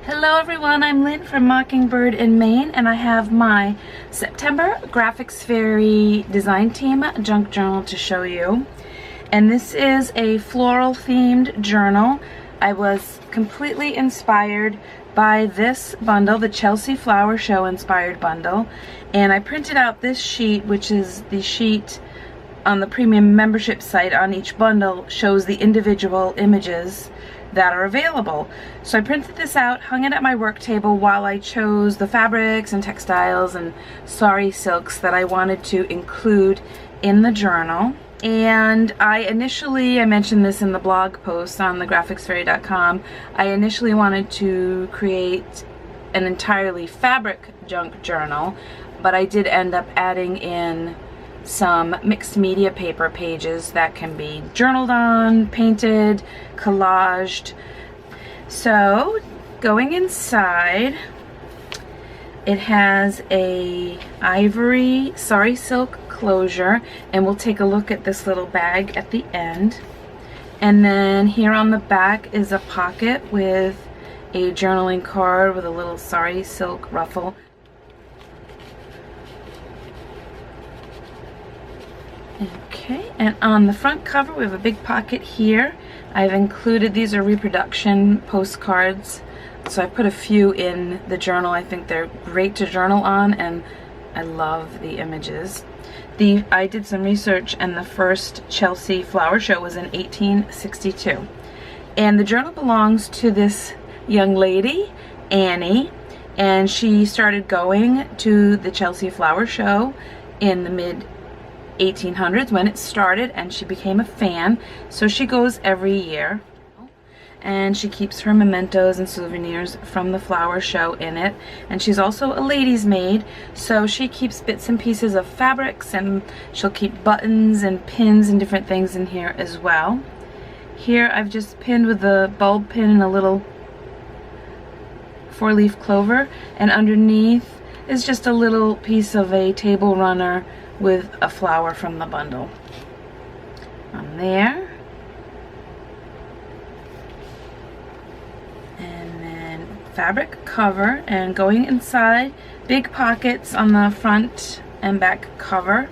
Hello everyone, I'm Lynn from Mockingbird in Maine, and I have my September Graphics Fairy Design Team junk journal to show you. And this is a floral themed journal. I was completely inspired by this bundle, the Chelsea Flower Show inspired bundle, and I printed out this sheet, which is the sheet on the premium membership site. On each bundle shows the individual images that are available. So I printed this out, hung it at my work table while I chose the fabrics and textiles and sari silks that I wanted to include in the journal. And I mentioned this in the blog post on thegraphicsfairy.com, I initially wanted to create an entirely fabric junk journal, but I did end up adding in some mixed media paper pages that can be journaled on, painted, collaged. So going inside, it has a ivory sari silk closure, and we'll take a look at this little bag at the end. And then here on the back is a pocket with a journaling card with a little sari silk ruffle. Okay, and on the front cover we have a big pocket here. I've included, these are reproduction postcards, so I put a few in the journal. I think they're great to journal on, and I love the images. I did some research, and the first Chelsea Flower Show was in 1862. And the journal belongs to this young lady, Annie, and she started going to the Chelsea Flower Show in the mid 1800s when it started, and she became a fan, so she goes every year, and she keeps her mementos and souvenirs from the flower show in it. And she's also a lady's maid, so she keeps bits and pieces of fabrics, and she'll keep buttons and pins and different things in here as well. Here I've just pinned with a bulb pin and a little 4-leaf clover, and underneath is just a little piece of a table runner with a flower from the bundle on there. And then fabric cover, and going inside, big pockets on the front and back cover.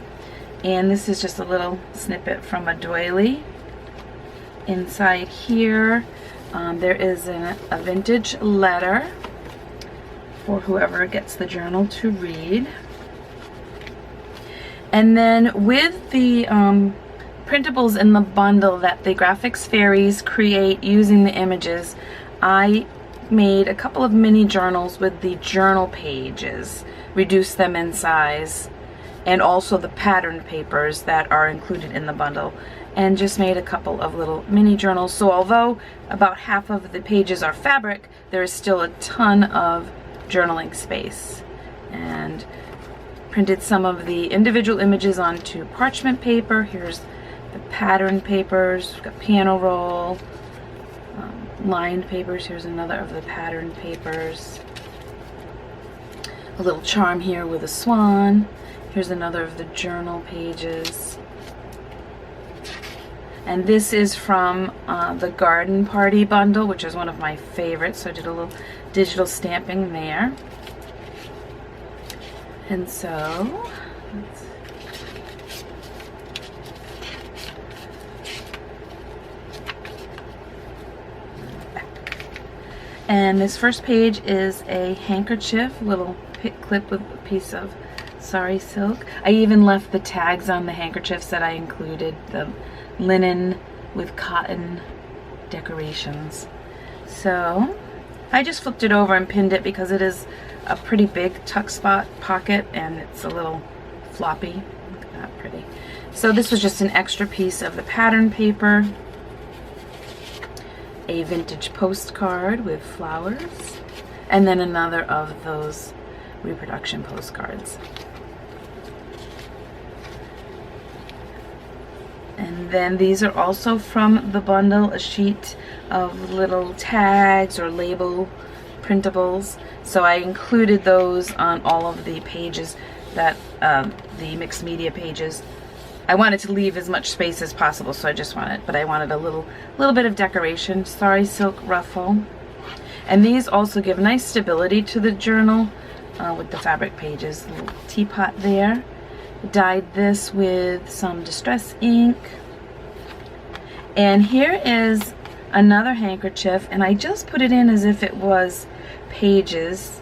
And this is just a little snippet from a doily. Inside here there is a vintage letter for whoever gets the journal to read. And then with the printables in the bundle that the Graphics Fairies create using the images, I made a couple of mini journals with the journal pages, reduced them in size, and also the patterned papers that are included in the bundle, and just made a couple of little mini journals. So although about half of the pages are fabric, there is still a ton of journaling space. And printed some of the individual images onto parchment paper. Here's the pattern papers. We've got piano roll, lined papers. Here's another of the pattern papers. A little charm here with a swan. Here's another of the journal pages. And this is from the Garden Party bundle, which is one of my favorites, so I did a little digital stamping there. And so, and this first page is a handkerchief, little clip with a piece of sari silk. I even left the tags on the handkerchiefs that I included, the linen with cotton decorations. So I just flipped it over and pinned it because it is a pretty big tuck spot pocket, and it's a little floppy. Look at that, pretty. So this was just an extra piece of the pattern paper, a vintage postcard with flowers, and then another of those reproduction postcards. And then these are also from the bundle, a sheet of little tags or label printables. So I included those on all of the pages that the mixed media pages. I wanted to leave as much space as possible, so I wanted a little bit of decoration. Sari silk ruffle. And these also give nice stability to the journal with the fabric pages. A little teapot there. Dyed this with some distress ink. And here is another handkerchief, and I just put it in as if it was pages,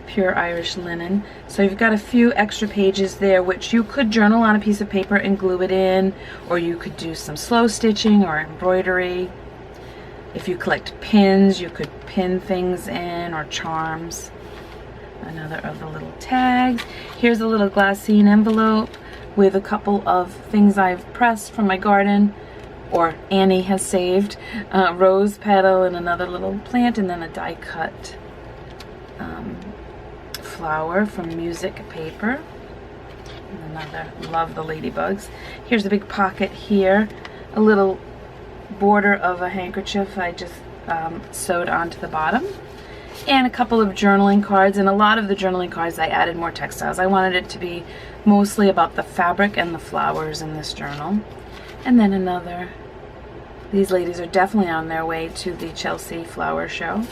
pure Irish linen. So you've got a few extra pages there, which you could journal on a piece of paper and glue it in, or you could do some slow stitching or embroidery. If you collect pins, you could pin things in, or charms. Another of the little tags. Here's a little glassine envelope with a couple of things I've pressed from my garden, or Annie has saved. Rose petal and another little plant, and then a die cut flower from music paper. And another, love the ladybugs. Here's a big pocket here, a little border of a handkerchief I just sewed onto the bottom, and a couple of journaling cards. And a lot of the journaling cards I added more textiles. I wanted it to be mostly about the fabric and the flowers in this journal. And then another, these ladies are definitely on their way to the Chelsea Flower Show.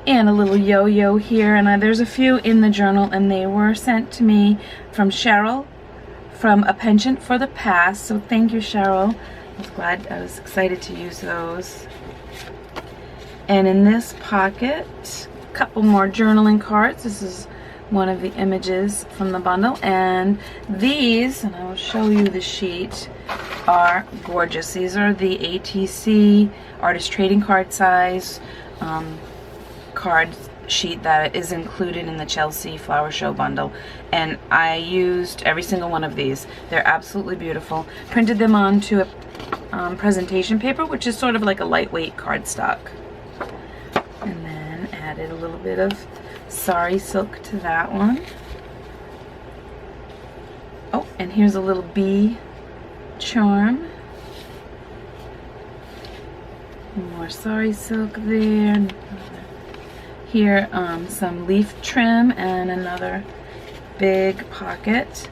And a little yo-yo here, and there's a few in the journal, and they were sent to me from Cheryl from A Penchant for the Past. So thank you, Cheryl. I was excited to use those. And in this pocket, a couple more journaling cards. This is one of the images from the bundle, and these, and I will show you the sheet, are gorgeous. These are the ATC Artist Trading Card size card sheet that is included in the Chelsea Flower Show bundle, and I used every single one of these. They're absolutely beautiful. Printed them onto a presentation paper, which is sort of like a lightweight cardstock, and then added a little bit of sari silk to that one. Oh, and here's a little bee charm. More sari silk there. Here, some leaf trim and another big pocket.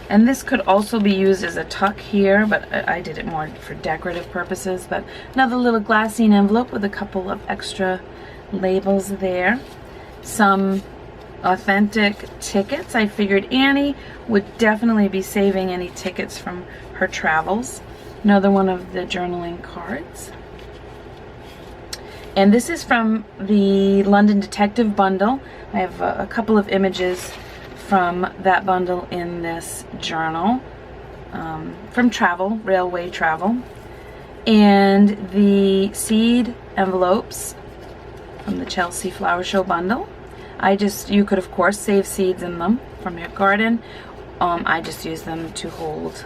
And this could also be used as a tuck here, but I did it more for decorative purposes. But another little glassine envelope with a couple of extra labels there. Some authentic tickets. I figured Annie would definitely be saving any tickets from her travels. Another one of the journaling cards. And this is from the London Detective bundle. I have a couple of images from that bundle in this journal, from travel, railway travel. And the seed envelopes from the Chelsea Flower Show bundle. You could of course save seeds in them from your garden. I just use them to hold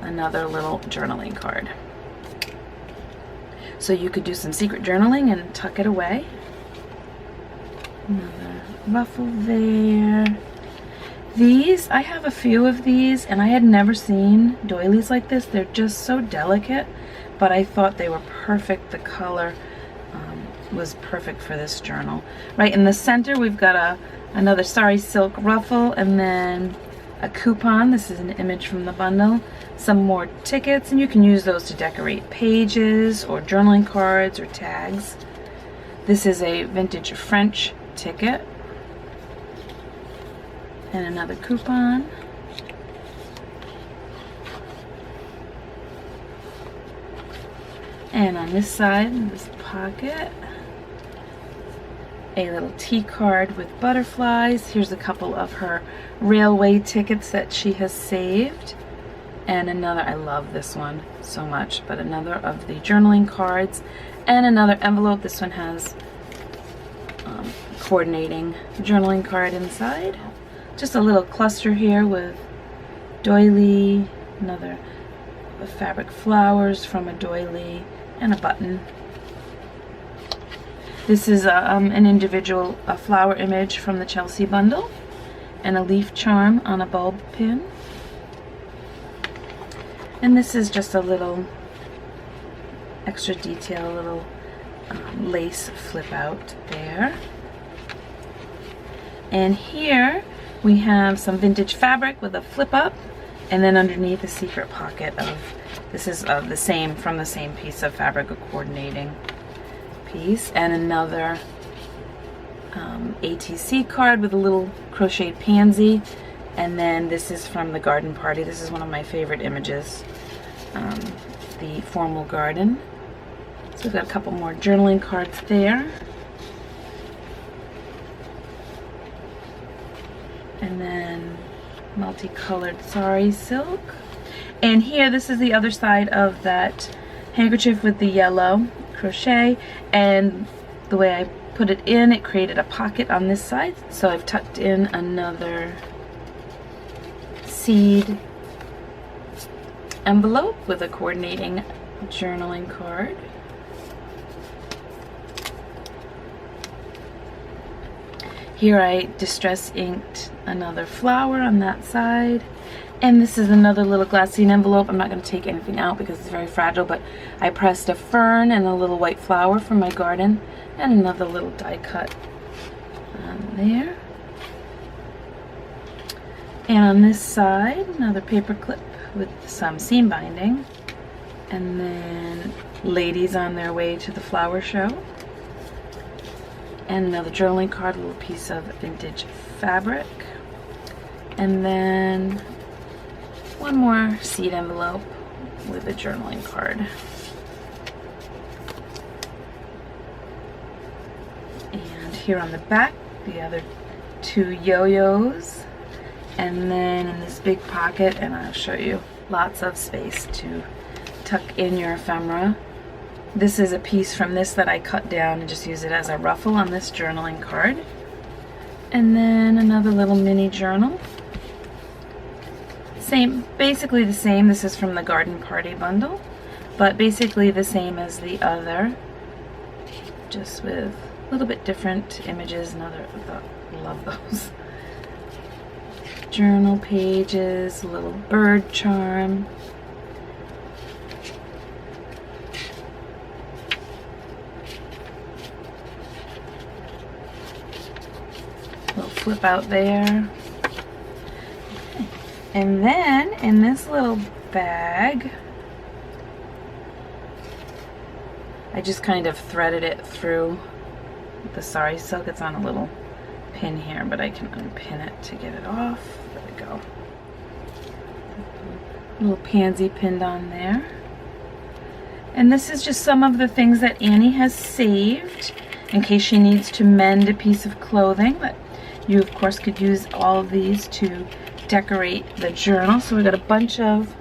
another little journaling card. So you could do some secret journaling and tuck it away. Another ruffle there. These, I have a few of these, and I had never seen doilies like this. They're just so delicate, but I thought they were perfect. The color was perfect for this journal. Right in the center, we've got another sari silk ruffle, and then a coupon. This is an image from the bundle. Some more tickets, and you can use those to decorate pages or journaling cards or tags. This is a vintage French ticket. And another coupon. And on this side, in this pocket, a little tea card with butterflies. Here's a couple of her railway tickets that she has saved. And another, I love this one so much, but another of the journaling cards. And another envelope. This one has coordinating journaling card inside. Just a little cluster here with doily, another fabric flowers from a doily, and a button. This is an individual flower image from the Chelsea bundle, and a leaf charm on a bulb pin. And this is just a little extra detail, a little lace flip out there. And here We have some vintage fabric with a flip up, and then underneath a secret pocket of, this is the same, from the same piece of fabric, a coordinating piece, and another ATC card with a little crocheted pansy. And then this is from the garden party. This is one of my favorite images, the formal garden. So we've got a couple more journaling cards there. And then multicolored sari silk. And here, this is the other side of that handkerchief with the yellow crochet. And the way I put it in, it created a pocket on this side. So I've tucked in another seed envelope with a coordinating journaling card. Here I distress inked another flower on that side. And this is another little glassine envelope. I'm not going to take anything out because it's very fragile, but I pressed a fern and a little white flower from my garden, and another little die cut on there. And on this side, another paper clip with some seam binding. And then ladies on their way to the flower show. And another journaling card, a little piece of vintage fabric. And then one more seed envelope with a journaling card. And here on the back, the other two yo-yos. And then in this big pocket, and I'll show you, lots of space to tuck in your ephemera. This is a piece from this that I cut down and just use it as a ruffle on this journaling card. And then another little mini journal. Same, basically the same. This is from the garden party bundle, but basically the same as the other, just with a little bit different images. Another, I love those. Journal pages, a little bird charm. Little flip out there. Okay. And then in this little bag, I just kind of threaded it through the sari silk. It's on a little pin here, but I can unpin it to get it off. There we go. A little pansy pinned on there. And this is just some of the things that Annie has saved in case she needs to mend a piece of clothing. But you, of course, could use all of these to decorate the journal. So we've got a bunch of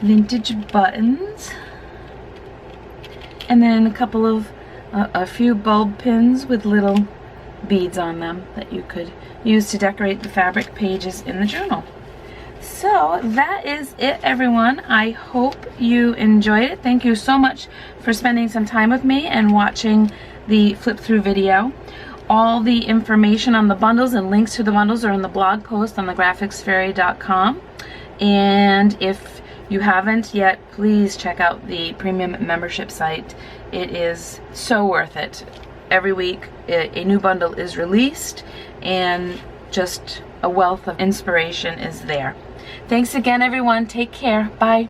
vintage buttons. And then a couple of a few bulb pins with little beads on them that you could use to decorate the fabric pages in the journal. So that is it, everyone. I hope you enjoyed it. Thank you so much for spending some time with me and watching the flip through video. All the information on the bundles and links to the bundles are in the blog post on thegraphicsfairy.com. And if you haven't yet, please check out the premium membership site. It is so worth it. Every week a new bundle is released and just a wealth of inspiration is there. Thanks again, everyone. Take care. Bye.